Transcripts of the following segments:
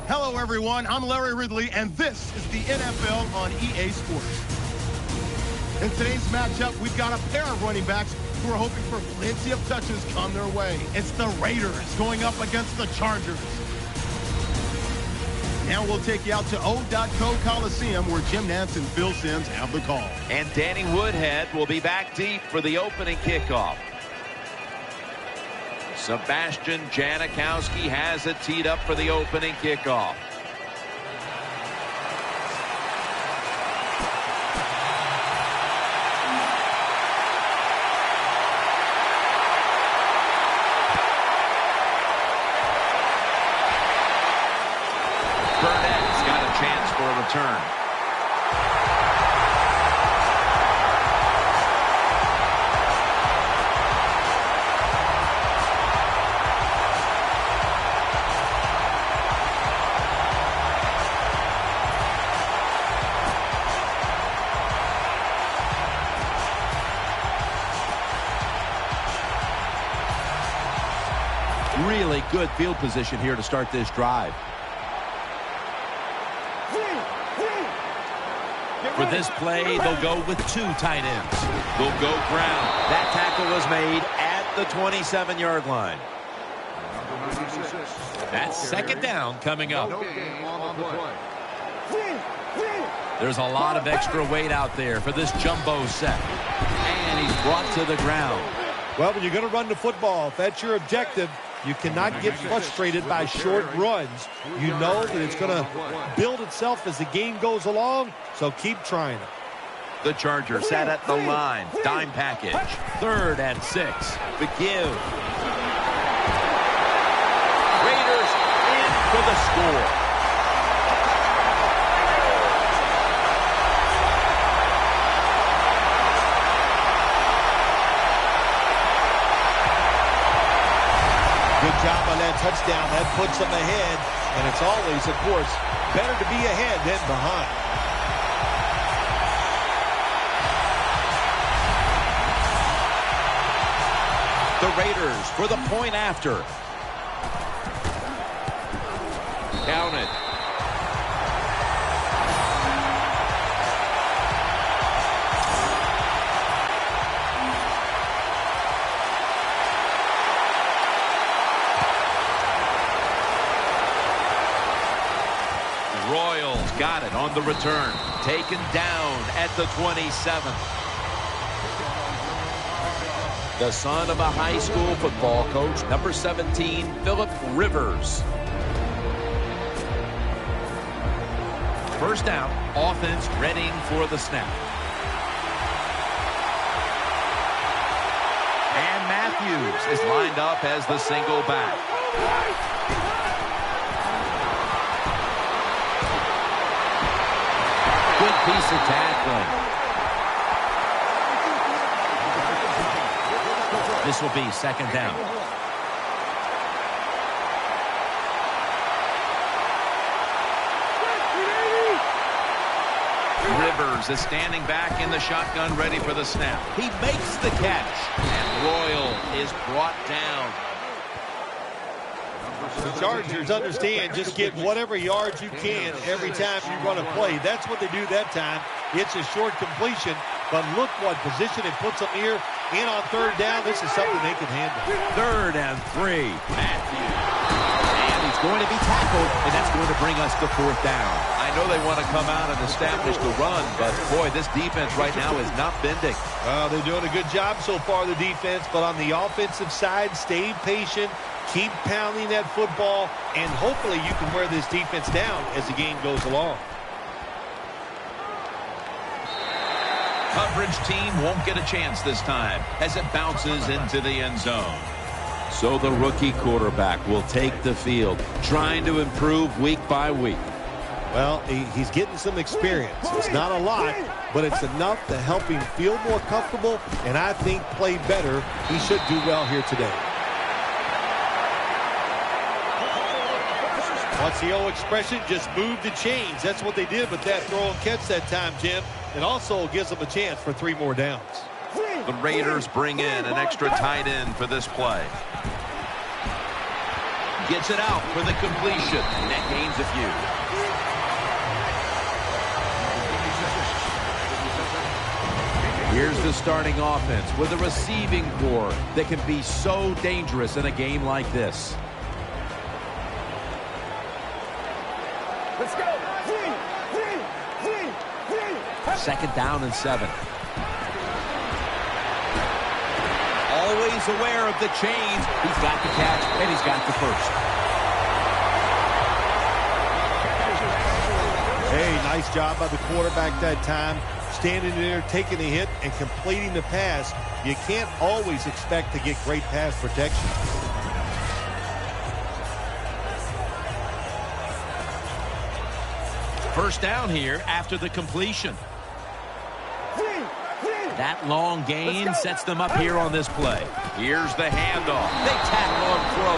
Hello, everyone. I'm Larry Ridley, and this is the NFL on EA Sports. In today's matchup, we've got a pair of running backs who are hoping for plenty of touches come their way. It's the Raiders going up against the Chargers. Now we'll take you out to O.Co Coliseum, where Jim Nantz and Phil Simms have the call. And Danny Woodhead will be back deep for the opening kickoff. Sebastian Janikowski has it teed up for the opening kickoff. Burnett's got a chance for a return. Really good field position here to start this drive. For this play, they'll go with two tight ends. They'll go ground. That tackle was made at the 27-yard line. That's second down coming up. There's a lot of extra weight out there for this jumbo set. And he's brought to the ground. Well, when you're going to run the football, if that's your objective, you cannot get frustrated by short runs. You know that it's going to build itself as the game goes along, so keep trying it. The Chargers sat at the line. Dime package. 3rd and 6. The give. Raiders in for the score. Good job on that touchdown. That puts them ahead. And it's always, of course, better to be ahead than behind. The Raiders for the point after. Counted. Royals got it on the return. Taken down at the 27. The son of a high school football coach, number 17, Philip Rivers. First down, offense readying for the snap. And Matthews is lined up as the single back. Good piece of tackling. This will be second down. Rivers is standing back in the shotgun, ready for the snap. He makes the catch, and Royal is brought down. The Chargers understand just get whatever yards you can every time you run a play. That's what they do that time. It's a short completion, but look what position it puts them here. In on third down, this is something they can handle. 3rd and 3. Matthews. And he's going to be tackled, and that's going to bring us to 4th down. I know they want to come out and establish the run, but boy, this defense right now is not bending. They're doing a good job so far, the defense, but on the offensive side, stay patient. Keep pounding that football, and hopefully you can wear this defense down as the game goes along. Coverage team won't get a chance this time as it bounces into the end zone. So the rookie quarterback will take the field, trying to improve week by week. Well, he's getting some experience. It's not a lot, but it's enough to help him feel more comfortable and I think play better. He should do well here today. What's the old expression? Just move the chains. That's what they did with that throw and catch that time, Jim. It also gives them a chance for 3 more downs. The Raiders bring in an extra tight end for this play. Gets it out for the completion. And that gains a few. Here's the starting offense with a receiving core that can be so dangerous in a game like this. Let's go. Second down and 7. Always aware of the chains. He's got the catch, and he's got the first. Hey, nice job by the quarterback that time. Standing there, taking the hit, and completing the pass. You can't always expect to get great pass protection. First down here after the completion. That long gain sets them up here on this play. Here's the handoff. They tackle him for a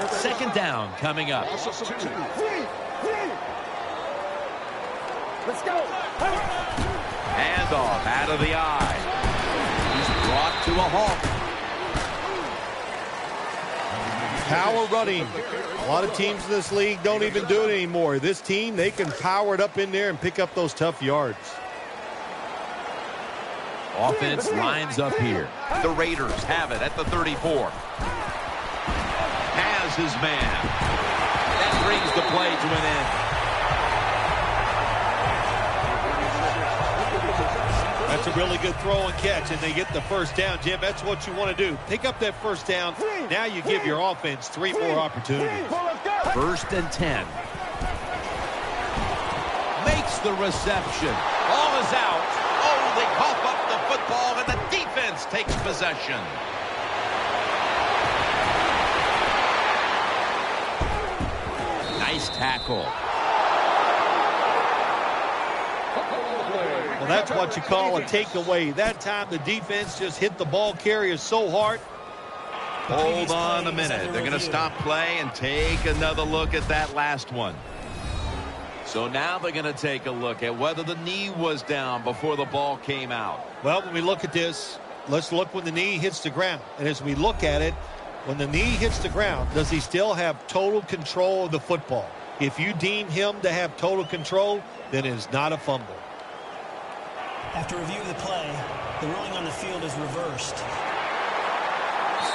loss. Second down coming up. Let's go. Handoff out of the eye. He's brought to a halt. Power running. A lot of teams in this league don't even do it anymore. This team, they can power it up in there and pick up those tough yards. Offense lines up here. The Raiders have it at the 34. Has his man. That brings the play to an end. That's a really good throw and catch, and they get the first down, Jim. That's what you want to do. Pick up that first down. Now you give your offense 3 more opportunities. First and 10. Makes the reception. Ball is out. Oh, they cough up the football, and the defense takes possession. Nice tackle. Well, that's what you call a takeaway. That time the defense just hit the ball carrier so hard. Hold on a minute. They're going to stop play and take another look at that last one. So now they're going to take a look at whether the knee was down before the ball came out. Well, when we look at this, let's look when the knee hits the ground. And as we look at it, when the knee hits the ground, does he still have total control of the football? If you deem him to have total control, then it is not a fumble. After review of the play, the ruling on the field is reversed.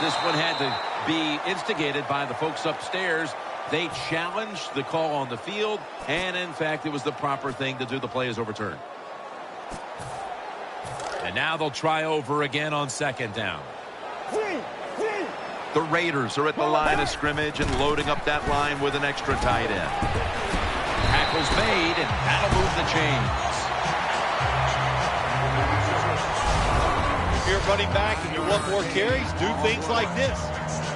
This one had to be instigated by the folks upstairs. They challenged the call on the field, and in fact, it was the proper thing to do. The play is overturned. And now they'll try over again on second down. The Raiders are at the line of scrimmage and loading up that line with an extra tight end. Tackle's made, and that'll move the chains. You're running back and you want more carries, do things like this.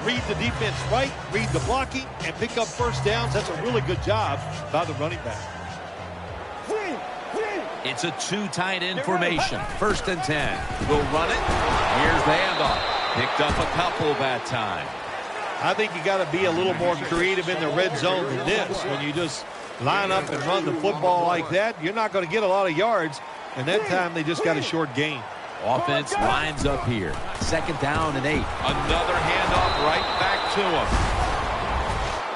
Read the defense right, read the blocking, and pick up first downs. That's a really good job by the running back. It's a 2 tight end formation. First and 10. We'll run it. Here's the handoff. Picked up a couple that time. I think you got to be a little more creative in the red zone than this. When you just line up and run the football like that, you're not going to get a lot of yards. And that time they just got a short gain. Offense lines up here. Second down and 8. Another handoff right back to him.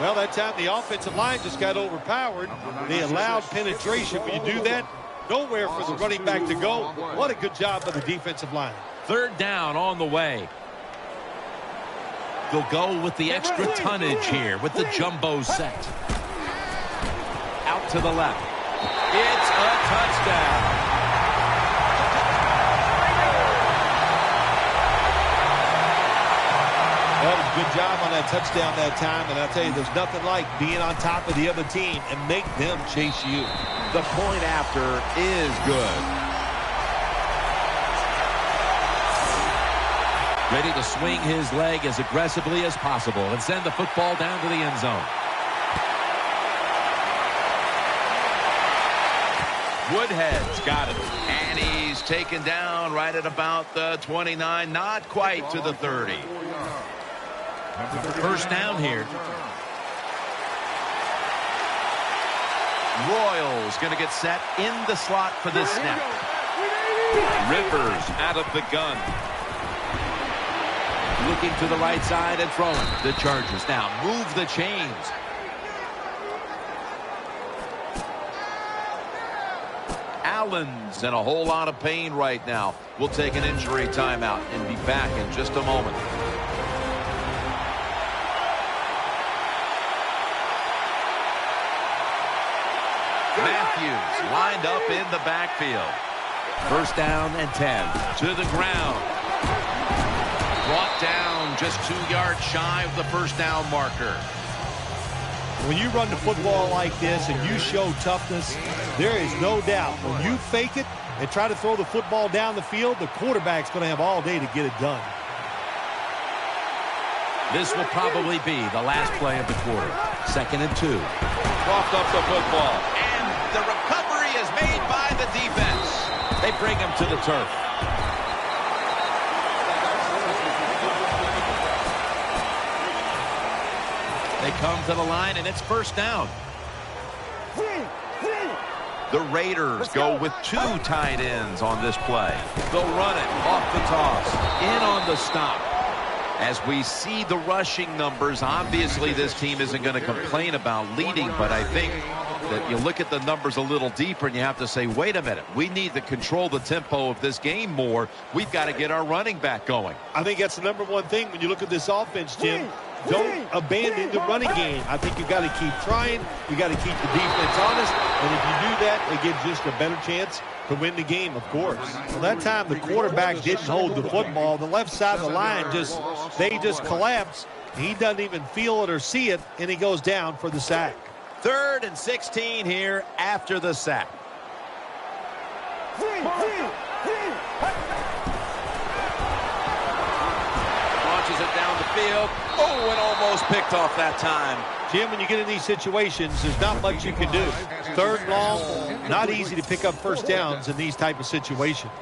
Well, that time the offensive line just got overpowered. They allowed penetration. When you do that, nowhere for the running back to go. What a good job by the defensive line. Third down on the way. They'll go with the extra tonnage here with the jumbo set. Out to the left. It's a touchdown. Well, good job on that touchdown that time, and I'll tell you, there's nothing like being on top of the other team and make them chase you. The point after is good. Ready to swing his leg as aggressively as possible and send the football down to the end zone. Woodhead's got it. And he's taken down right at about the 29, not quite to the 30. First down here. Royals going to get set in the slot for this snap. Rivers out of the gun. Looking to the right side and throwing. The Chargers now move the chains. Allen's in a whole lot of pain right now. We'll take an injury timeout and be back in just a moment. Matthews lined up in the backfield. First down and 10. To the ground. Brought down just 2 yards shy of the first down marker. When you run the football like this and you show toughness, there is no doubt when you fake it and try to throw the football down the field, the quarterback's going to have all day to get it done. This will probably be the last play of the quarter. 2nd and 2. Coughed up the football. And the recovery is made by the defense. They bring him to the turf. They come to the line, and it's first down. The Raiders go with 2 tight ends on this play. They'll run it off the toss. In on the stop. As we see the rushing numbers, obviously this team isn't going to complain about leading, but I think that you look at the numbers a little deeper and you have to say, wait a minute, we need to control the tempo of this game more. We've got to get our running back going. I think that's the number one thing when you look at this offense, Jim. Don't abandon the running game. I think you've got to keep trying. You got to keep the defense honest. And if you do that, it gives just a better chance to win the game, of course. Well, that time the quarterback didn't hold the football. The left side of the line they just collapse. He doesn't even feel it or see it, and he goes down for the sack. 3rd and 16 here after the sack. Launches it down the field. Oh, and almost picked off that time. Jim, when you get in these situations, there's not much you can do. 3rd and long, not easy to pick up first downs in these type of situations.